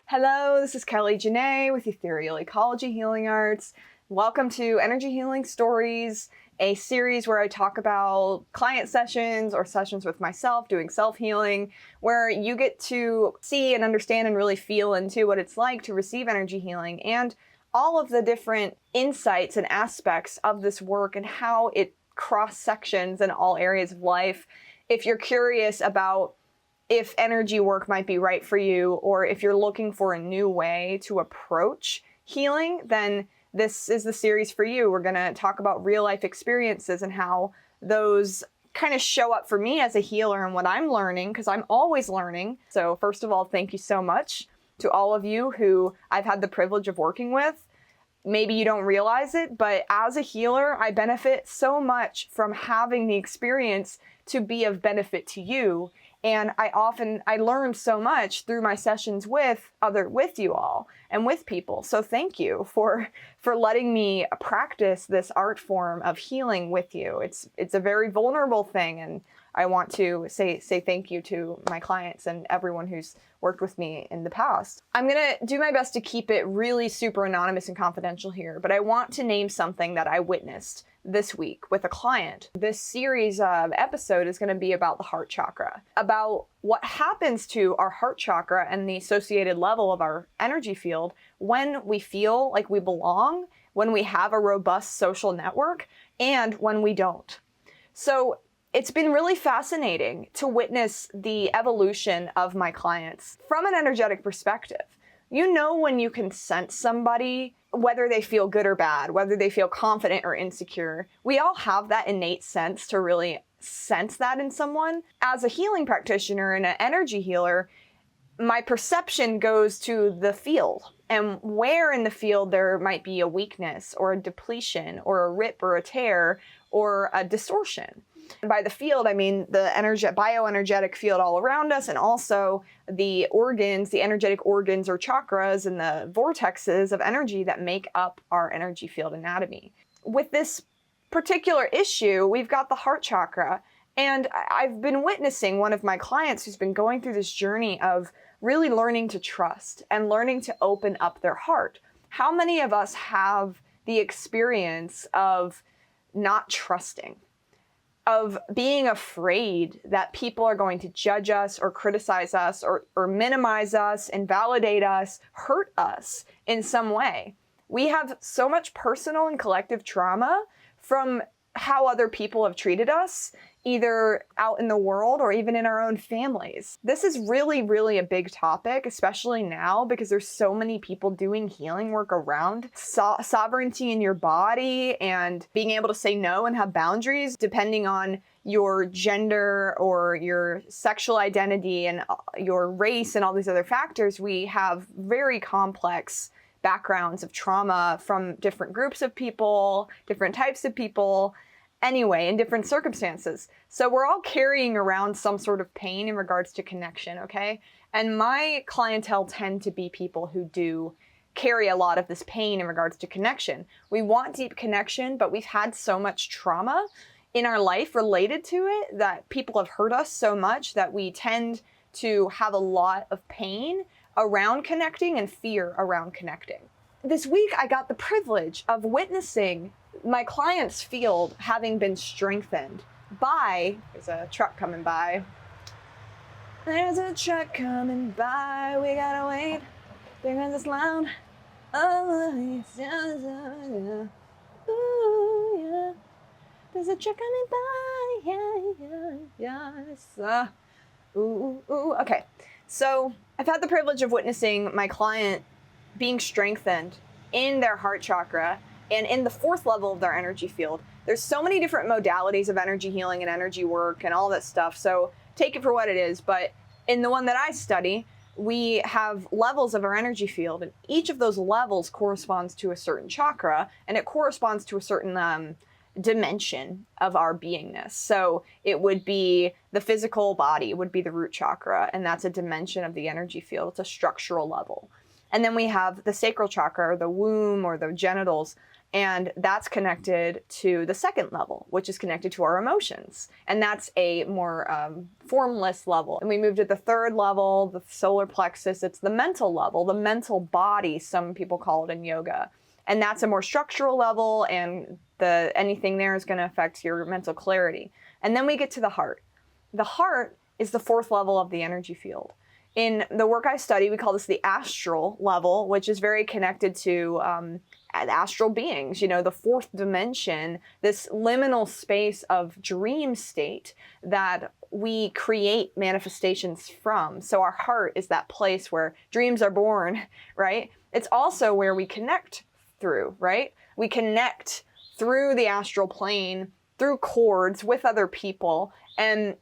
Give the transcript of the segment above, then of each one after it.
Hello, this is Kelly Janae with Ethereal Ecology Healing Arts. Welcome to Energy Healing Stories, a series where I talk about client sessions or sessions with myself doing self-healing, where you get to see and understand and really feel into what it's like to receive energy healing and all of the different insights and aspects of this work and how it cross-sections in all areas of life. If you're curious about if energy work might be right for you, or if you're looking for a new way to approach healing, then this is the series for you. We're going to talk about real life experiences and how those kind of show up for me as a healer and what I'm learning, because I'm always learning. So first of all, thank you so much to all of you who I've had the privilege of working with. Maybe you don't realize it, but as a healer, I benefit so much from having the experience to be of benefit to you. And I learn so much through my sessions with you all and with people. So thank you for letting me practice this art form of healing with you. It's a very vulnerable thing, and I want to say thank you to my clients and everyone who's worked with me in the past. I'm gonna do my best to keep it really super anonymous and confidential here, but I want to name something that I witnessed this week with a client. This series of episode is going to be about the heart chakra, about what happens to our heart chakra and the associated level of our energy field when we feel like we belong, when we have a robust social network, and when we don't. So it's been really fascinating to witness the evolution of my clients from an energetic perspective. You know when you can sense somebody, whether they feel good or bad, whether they feel confident or insecure. We all have that innate sense to really sense that in someone. As a healing practitioner and an energy healer, my perception goes to the field and where in the field there might be a weakness or a depletion or a rip or a tear or a distortion. And by the field, I mean the bioenergetic field all around us, and also the organs, the energetic organs or chakras and the vortexes of energy that make up our energy field anatomy. With this particular issue, we've got the heart chakra, and I've been witnessing one of my clients who's been going through this journey of really learning to trust and learning to open up their heart. How many of us have the experience of not trusting, of being afraid that people are going to judge us or criticize us or minimize us, invalidate us, hurt us in some way? We have so much personal and collective trauma from how other people have treated us, either out in the world or even in our own families. This is really, really a big topic, especially now, because there's so many people doing healing work around sovereignty in your body and being able to say no and have boundaries depending on your gender or your sexual identity and your race and all these other factors. We have very complex backgrounds of trauma from different groups of people, different types of people, anyway, in different circumstances. So we're all carrying around some sort of pain in regards to connection, okay? And my clientele tend to be people who do carry a lot of this pain in regards to connection. We want deep connection, but we've had so much trauma in our life related to it that people have hurt us so much that we tend to have a lot of pain around connecting and fear around connecting. This week, I got the privilege of witnessing my client's field having been strengthened by, there's a truck coming by. There's a truck coming by, we gotta wait. There goes the sound. Oh, yeah. Ooh, yeah. There's a truck coming by, yeah. Ooh. Okay, so I've had the privilege of witnessing my client being strengthened in their heart chakra and in the fourth level of their energy field. There's so many different modalities of energy healing and energy work and all that stuff, so take it for what it is. But in the one that I study, we have levels of our energy field, and each of those levels corresponds to a certain chakra, and it corresponds to a certain dimension of our beingness. So it would be the physical body, would be the root chakra, and that's a dimension of the energy field. It's a structural level. And then we have the sacral chakra, or the womb, or the genitals, and that's connected to the second level, which is connected to our emotions. And that's a more formless level. And we move to the third level, the solar plexus. It's the mental level, the mental body, some people call it in yoga. And that's a more structural level, and anything there is going to affect your mental clarity. And then we get to the heart. The heart is the fourth level of the energy field. In the work I study, we call this the astral level, which is very connected to astral beings, the fourth dimension, this liminal space of dream state that we create manifestations from. So our heart is that place where dreams are born, right? It's also where we connect through, right? We connect through the astral plane, through cords with other people, and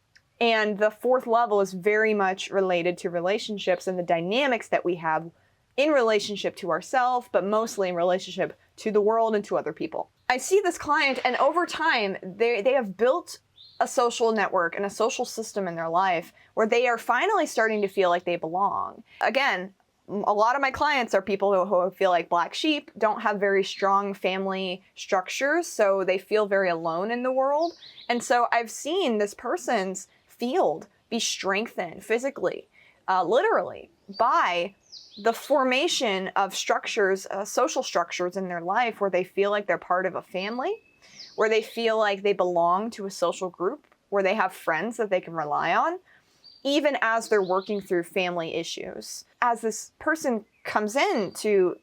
the fourth level is very much related to relationships and the dynamics that we have in relationship to ourselves, but mostly in relationship to the world and to other people. I see this client, and over time, they have built a social network and a social system in their life where they are finally starting to feel like they belong. Again, a lot of my clients are people who feel like black sheep, don't have very strong family structures, so they feel very alone in the world. And so I've seen this person's field be strengthened physically, literally, by the formation of structures, social structures in their life where they feel like they're part of a family, where they feel like they belong to a social group, where they have friends that they can rely on, even as they're working through family issues. As this person comes in to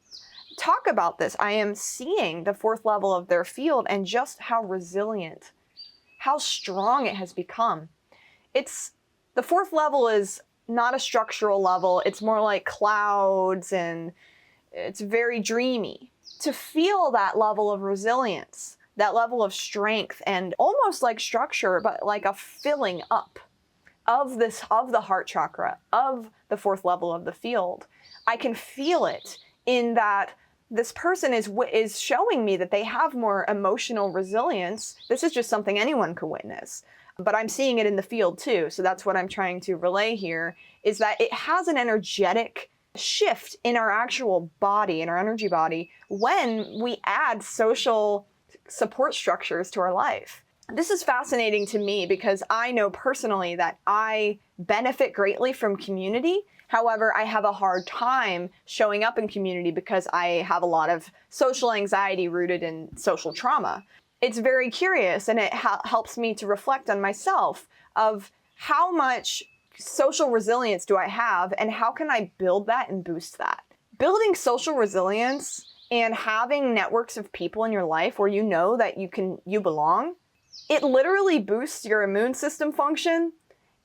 talk about this, I am seeing the fourth level of their field and just how resilient, how strong it has become. The fourth level is not a structural level. It's more like clouds, and it's very dreamy. To feel that level of resilience, that level of strength, and almost like structure, but like a filling up of the heart chakra, of the fourth level of the field. I can feel it in that this person is showing me that they have more emotional resilience. This is just something anyone could witness. But I'm seeing it in the field too. So that's what I'm trying to relay here, is that it has an energetic shift in our actual body, in our energy body, when we add social support structures to our life. This is fascinating to me because I know personally that I benefit greatly from community. However, I have a hard time showing up in community because I have a lot of social anxiety rooted in social trauma. It's very curious, and it helps me to reflect on myself of how much social resilience do I have, and how can I build that and boost that. Building social resilience and having networks of people in your life where you know that you belong, it literally boosts your immune system function.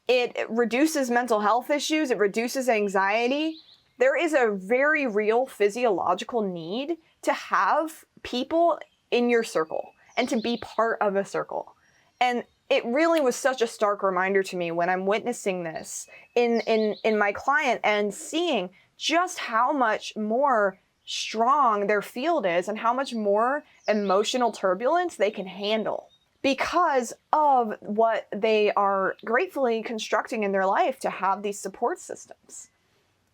It reduces mental health issues. It reduces anxiety. There is a very real physiological need to have people in your circle and to be part of a circle. And it really was such a stark reminder to me when I'm witnessing this in my client and seeing just how much more strong their field is and how much more emotional turbulence they can handle because of what they are gratefully constructing in their life to have these support systems.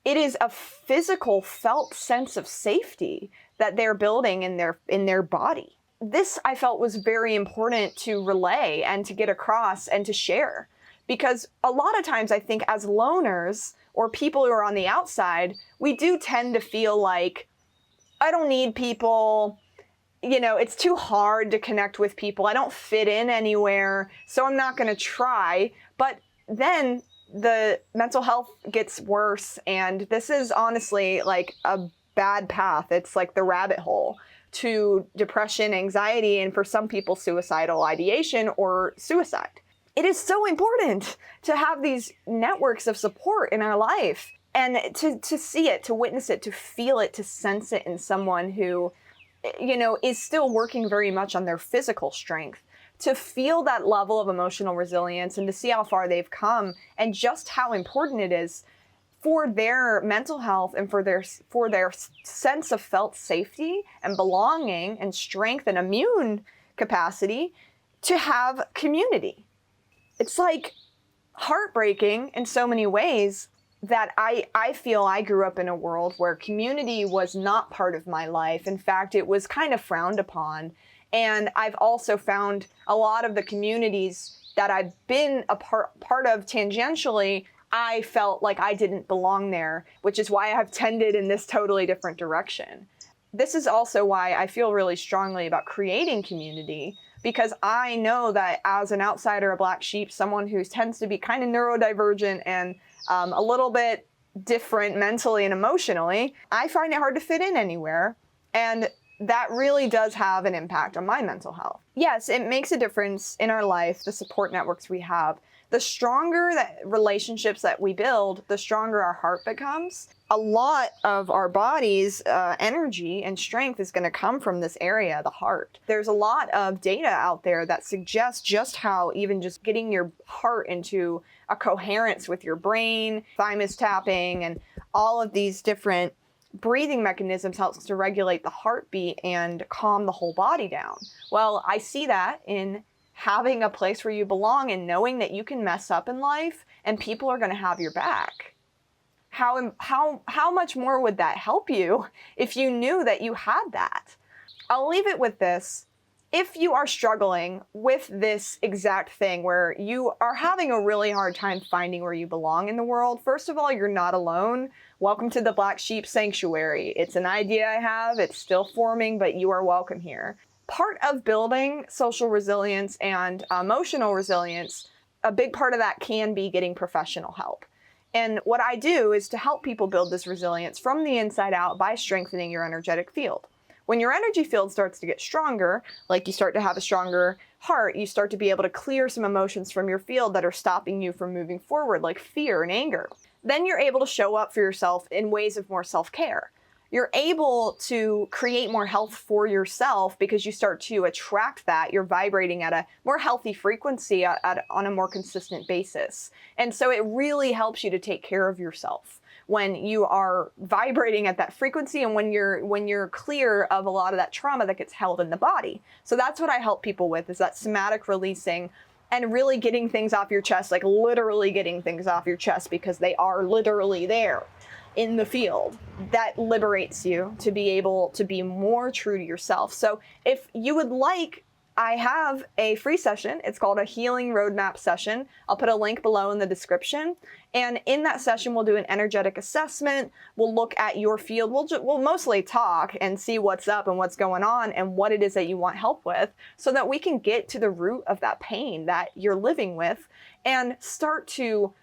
It is a physical, felt sense of safety that they're building in their body. This I felt was very important to relay and to get across and to share, because a lot of times I think as loners or people who are on the outside, we do tend to feel like, I don't need people, it's too hard to connect with people. I don't fit in anywhere, so I'm not going to try. But then the mental health gets worse, and this is honestly like a bad path. It's like the rabbit hole to depression, anxiety, and for some people, suicidal ideation or suicide. It is so important to have these networks of support in our life and to see it, to witness it, to feel it, to sense it in someone who, is still working very much on their physical strength, to feel that level of emotional resilience and to see how far they've come and just how important it is for their mental health and for their sense of felt safety and belonging and strength and immune capacity to have community. It's like heartbreaking in so many ways that I feel I grew up in a world where community was not part of my life. In fact, it was kind of frowned upon. And I've also found a lot of the communities that I've been a part of tangentially, I felt like I didn't belong there, which is why I've tended in this totally different direction. This is also why I feel really strongly about creating community, because I know that as an outsider, a black sheep, someone who tends to be kind of neurodivergent and a little bit different mentally and emotionally, I find it hard to fit in anywhere. And that really does have an impact on my mental health. Yes, it makes a difference in our life, the support networks we have. The stronger that relationships that we build, the stronger our heart becomes. A lot of our body's energy and strength is going to come from this area, the heart. There's a lot of data out there that suggests just how even just getting your heart into a coherence with your brain, thymus tapping, and all of these different breathing mechanisms helps to regulate the heartbeat and calm the whole body down. Well, I see that in having a place where you belong and knowing that you can mess up in life and people are going to have your back. How much more would that help you if you knew that you had that? I'll leave it with this. If you are struggling with this exact thing where you are having a really hard time finding where you belong in the world, first of all, you're not alone. Welcome to the Black Sheep Sanctuary. It's an idea I have. It's still forming, but you are welcome here. Part of building social resilience and emotional resilience, a big part of that can be getting professional help. And what I do is to help people build this resilience from the inside out by strengthening your energetic field. When your energy field starts to get stronger, like you start to have a stronger heart, you start to be able to clear some emotions from your field that are stopping you from moving forward, like fear and anger. Then you're able to show up for yourself in ways of more self-care. You're able to create more health for yourself because you start to attract that. You're vibrating at a more healthy frequency on a more consistent basis. And so it really helps you to take care of yourself when you are vibrating at that frequency and when you're clear of a lot of that trauma that gets held in the body. So that's what I help people with, is that somatic releasing and really getting things off your chest, like literally getting things off your chest because they are literally there in the field. That liberates you to be able to be more true to yourself. So if you would like, I have a free session. It's called a Healing Roadmap session. I'll put a link below in the description. And in that session, we'll do an energetic assessment. We'll look at your field. We'll mostly talk and see what's up and what's going on and what it is that you want help with so that we can get to the root of that pain that you're living with and start to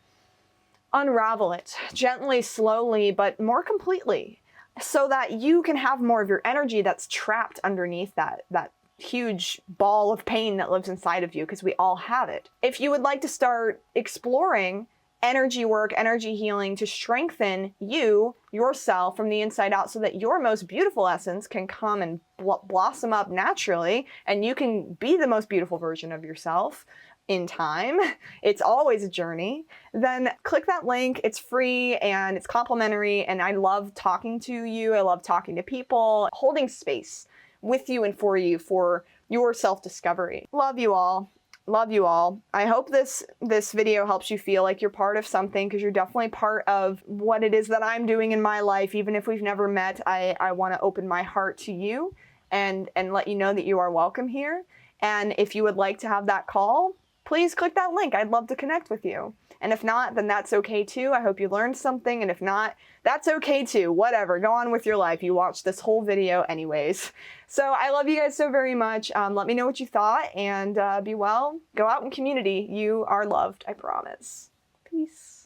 unravel it gently, slowly, but more completely so that you can have more of your energy that's trapped underneath that huge ball of pain that lives inside of you, because we all have it. If you would like to start exploring energy work, energy healing to strengthen yourself from the inside out so that your most beautiful essence can come and blossom up naturally and you can be the most beautiful version of yourself in time, it's always a journey, then click that link. It's free and it's complimentary, and I love talking to you. I love talking to people, holding space with you and for your self-discovery. Love you all. Love you all. I hope this video helps you feel like you're part of something, because you're definitely part of what it is that I'm doing in my life. Even if we've never met, I want to open my heart to you and let you know that you are welcome here. And if you would like to have that call, please click that link. I'd love to connect with you. And if not, then that's okay too. I hope you learned something. And if not, that's okay too. Whatever, go on with your life. You watched this whole video anyways. So I love you guys so very much. Let me know what you thought, and be well. Go out in community. You are loved, I promise. Peace.